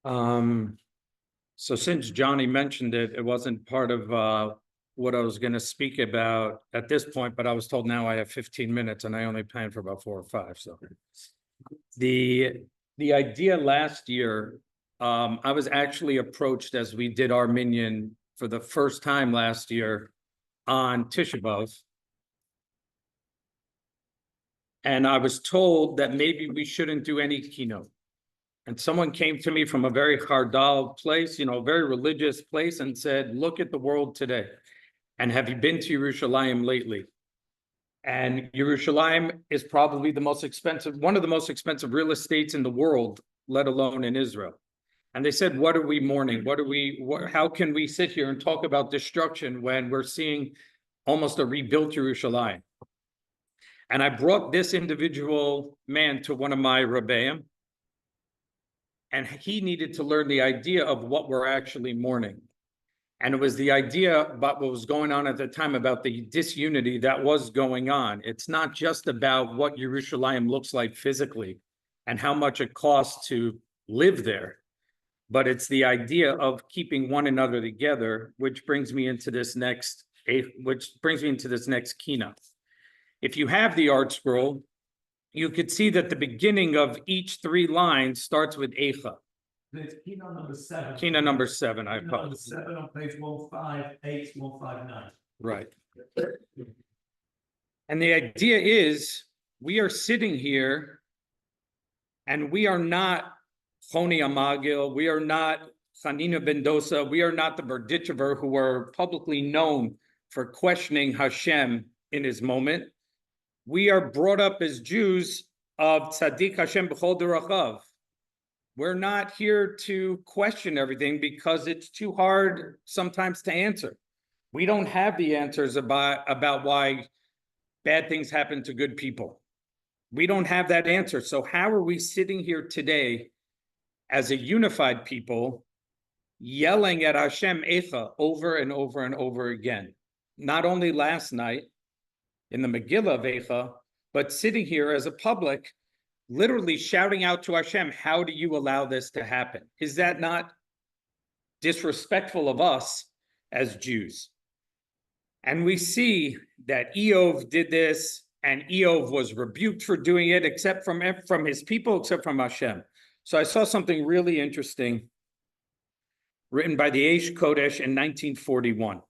Um, so since Johnny mentioned it, it wasn't part of what I was going to speak about at this point, but I was told now I have 15 minutes and I only planned for about 4 or 5. So the idea last year, I was actually approached as we did our minyan for the first time last year on Tisha B'Av. And I was told that maybe we shouldn't do any Kinnot. And someone came to me from a very Hardal place, very religious place, and said, look at the world today. And have you been to Yerushalayim lately? And Yerushalayim is probably one of the most expensive real estates in the world, let alone in Israel. And they said, what are we mourning? How can we sit here and talk about destruction when we're seeing almost a rebuilt Yerushalayim? And I brought this individual man to one of my Rebbeim, and he needed to learn the idea of what we're actually mourning. And it was the idea about what was going on at the time, about the disunity that was going on. It's not just about what Yerushalayim looks like physically and how much it costs to live there, but it's the idea of keeping one another together, which brings me into this next Kinna. If you have the art scroll, you could see that the beginning of each 3 lines starts with Eicha. It's Kinnot number 7. Kinnot number 7, I apologize. Number 7 on page 158, 159. Right. And the idea is, we are sitting here and we are not Choni Amagil, we are not Chanina Bendosa, we are not the Berdichever who are publicly known for questioning Hashem in his moment. We are brought up as Jews of Tzaddik Hashem B'chol Derachav. We're not here to question everything because it's too hard sometimes to answer. We don't have the answers about why bad things happen to good people. We don't have that answer. So how are we sitting here today as a unified people yelling at Hashem Eicha over and over and over again? Not only last night in the Megillah of Eicha, but sitting here as a public, literally shouting out to Hashem, how do you allow this to happen? Is that not disrespectful of us as Jews? And we see that Eov did this, and Eov was rebuked for doing it, except from his people, except from Hashem. So I saw something really interesting written by the Eish Kodesh in 1941.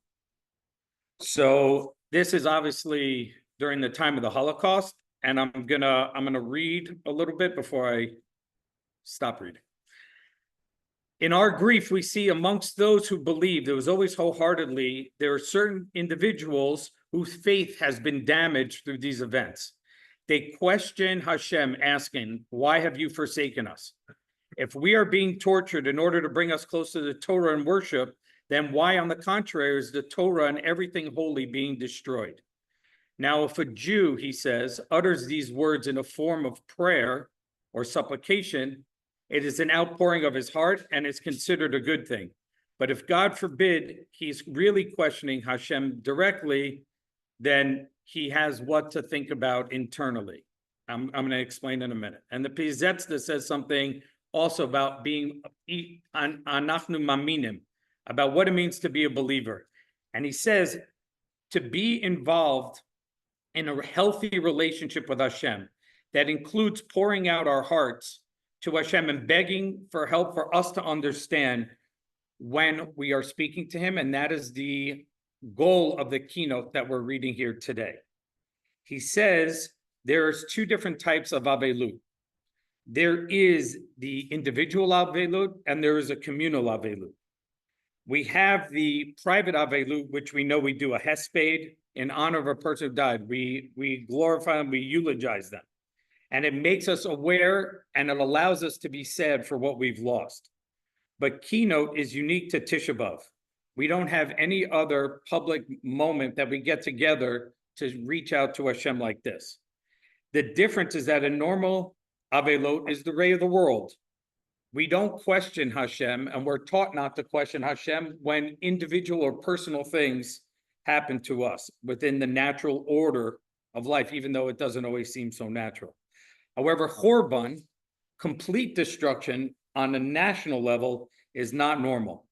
So this is obviously during the time of the Holocaust, and I'm gonna read a little bit before I stop reading. In our grief, we see amongst those who believe, it was always wholeheartedly, there are certain individuals whose faith has been damaged through these events. They question Hashem, asking, why have you forsaken us? If we are being tortured in order to bring us close to the Torah and worship, then why, on the contrary, is the Torah and everything holy being destroyed? Now, if a Jew, he says, utters these words in a form of prayer or supplication, it is an outpouring of his heart and is considered a good thing. But if, God forbid, he's really questioning Hashem directly, then he has what to think about internally. I'm going to explain in a minute. And the Pizetzda says something also about being anachnu maminim, about what it means to be a believer. And he says to be involved in a healthy relationship with Hashem that includes pouring out our hearts to Hashem and begging for help for us to understand when we are speaking to him. And that is the goal of the Kinnot that we're reading here today. He says there's 2 different types of Avelut. There is the individual Avelut and there is a communal Avelut. We have the private Avelut, which we know we do a hesped in honor of a person who died. We glorify them, we eulogize them. And it makes us aware and it allows us to be sad for what we've lost. But Kinnot is unique to Tisha B'Av. We don't have any other public moment that we get together to reach out to Hashem like this. The difference is that a normal Avelot is the ray of the world. We don't question Hashem, and we're taught not to question Hashem when individual or personal things happen to us within the natural order of life, even though it doesn't always seem so natural. However, Chorban, complete destruction on a national level is not normal.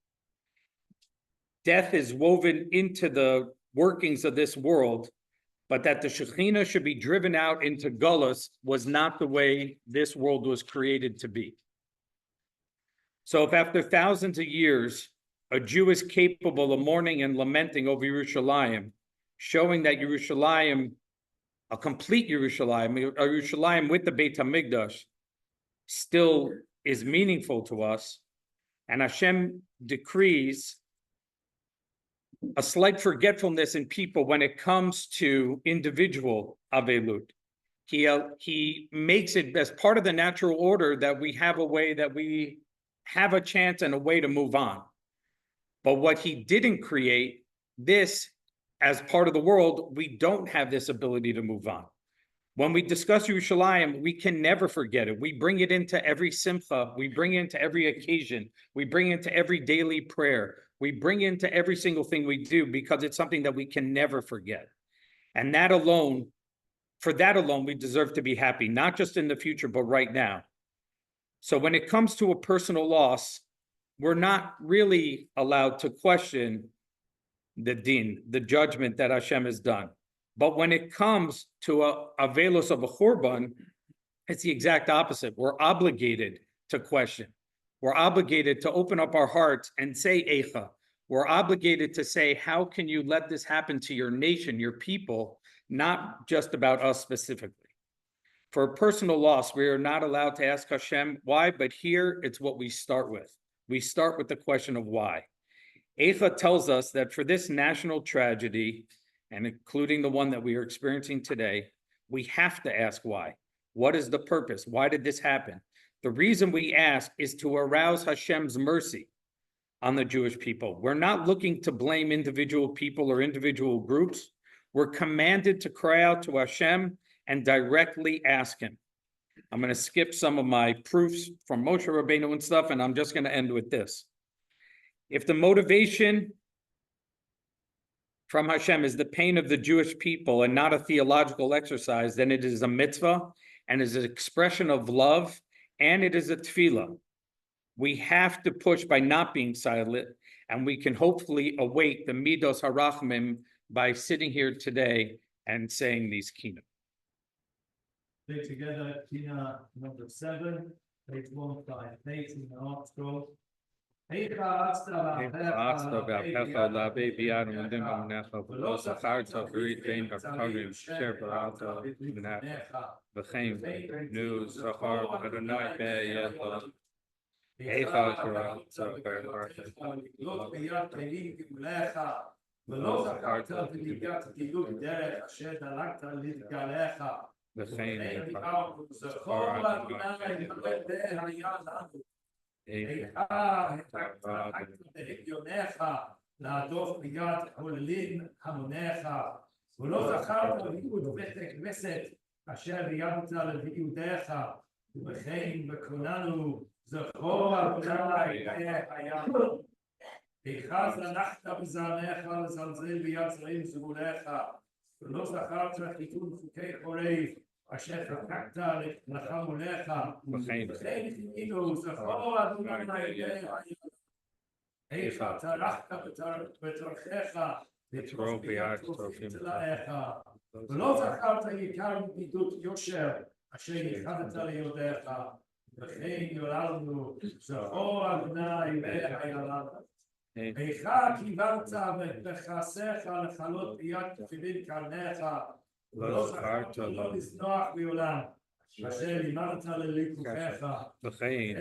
Death is woven into the workings of this world, but that the Shekhinah should be driven out into Gellis was not the way this world was created to be. So if after thousands of years, a Jew is capable of mourning and lamenting over Yerushalayim, showing that Yerushalayim, a complete Yerushalayim, a Yerushalayim with the Beit HaMikdash, still is meaningful to us, and Hashem decrees a slight forgetfulness in people when it comes to individual Avelut. He makes it as part of the natural order that we have a way that we have a chance and a way to move on. But what he didn't create, this as part of the world, we don't have this ability to move on. When we discuss Yerushalayim, we can never forget it. We bring it into every simcha. We bring it into every occasion. We bring it into every daily prayer. We bring it into every single thing we do because it's something that we can never forget. And that alone, for that alone, we deserve to be happy, not just in the future, but right now. So when it comes to a personal loss, we're not really allowed to question the din, the judgment that Hashem has done. But when it comes to a velos of a churban, it's the exact opposite. We're obligated to question. We're obligated to open up our hearts and say eicha. We're obligated to say, how can you let this happen to your nation, your people, not just about us specifically. For a personal loss, we are not allowed to ask Hashem why, but here it's what we start with. We start with the question of why. Eicha tells us that for this national tragedy, and including the one that we are experiencing today, we have to ask why. What is the purpose? Why did this happen? The reason we ask is to arouse Hashem's mercy on the Jewish people. We're not looking to blame individual people or individual groups. We're commanded to cry out to Hashem and directly ask him. I'm going to skip some of my proofs from Moshe Rabbeinu and stuff, and I'm just going to end with this. If the motivation from Hashem is the pain of the Jewish people and not a theological exercise, then it is a mitzvah and is an expression of love, and it is a tefillah. We have to push by not being silent, and we can hopefully await the midos harachmim by sitting here today and saying these Kinnot. Play together, Kinna number 7, page 158 in the article. ולא זכרת בליגת גילוי דרך אשר דלקת להתגלך. וכן זכור אדוני בלב היה לנו. איכה התרחקת בהגיונך להדוף ביד חוללים המונך. ולא זכרת בייעוד בית הכנסת אשר ימת לביעודך. וכן בכוננו זכור אדוני היה לנו. איכה זנחת בזעמך לזלזל ביד זרעים סגוליך, ולא זכרת תיקון חוקי חורף, אשר חקקת לחמוליך, וכן תהינו זכור אדוני איכה טרחת בטרחיך, ותרוך תלאיך, ולא זכרת יקר במידות יושר, אשר ייחדת ליודעך, וכן יולדנו זכור אדוני היה לנו. איכה קיבלת בחסך לחלות ביד תפילין קרנך, ולא זכרת לא לזנוח בעולם, אשר לימדת לליקוחיך. וכן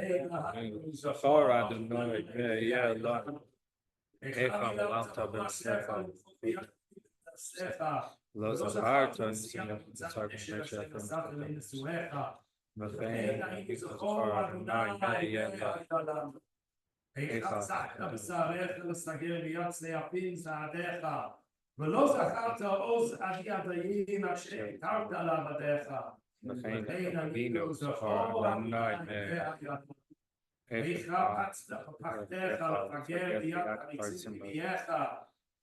זכור אדוני והיה לנו. איכה מלמת בספר. לא זכרת וכן זכור אדוני והיה לנו. איכה צחת בשעריך לסגר ביד צעפים צעדיך, ולא זכרת עוז עד ידיים אשר התרת לעבדיך. וכן אבינו זכור אדוני והיה לנו. איכה פצת פחתך לפגר ביד חריצים ביאך,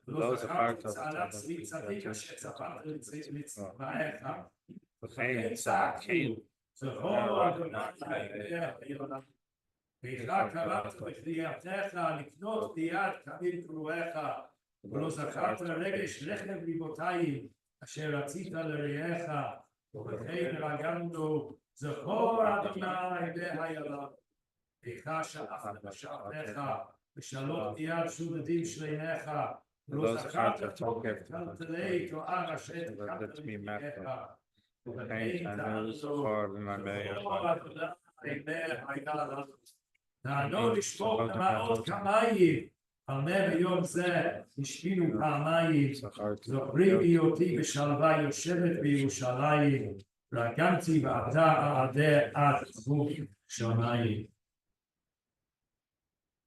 ולא זכרת צעדת צבי צדיק אשר צפת לצבאיך. וכן צעקנו זכור אדוני והיה לנו. ואיכה קראת בקריאתך לקנות ביד כמים קרואיך, ולא זכרת לרגש לחם ליבותיים אשר רצית לרעיך, ובכן רגלנו זכור אדוני בהילה. איכה שאפת בשעתך ושלום יד שודדים שליניך, ולא זכרת תוקף טלטלי תואר אשר תקמת לפיך, ובכן תענו נענו לשפוך דמעות כמים, על מה ביום זה השקינו פעמיים, זוכרים היותי בשלווה יושבת בירושלים, רגמתי ואתה אעדה עד גבול שמיים.